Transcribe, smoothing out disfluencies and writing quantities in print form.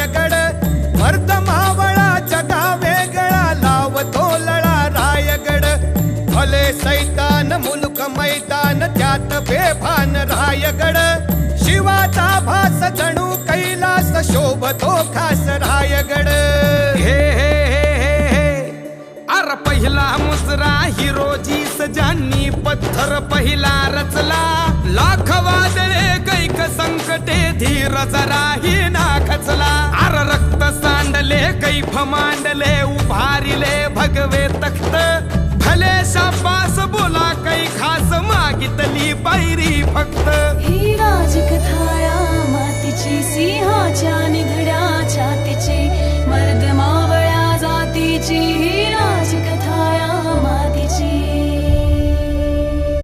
रायगड मर्द मावळा जगा वेगळा लावतो लळा रायगड भले सैतान मुलुक मैदान त्यात बेभान रायगड शिवाचा भास जणू कैलास शोभतो खास रायगड हे हे हे हे हे अर पहिला मुजरा हिरोजी सजांनी पत्थर पहिला रचला लाख वादळे कैक संकटे धीर जराही ना खचला अर रक्त सांडले कैफ मांडले उभारिले भगवे तख्त भले शाबास बोला कै खास मागितली पायरी फक्त ही राजकथाया मातीची सिंहाच्या निधड्या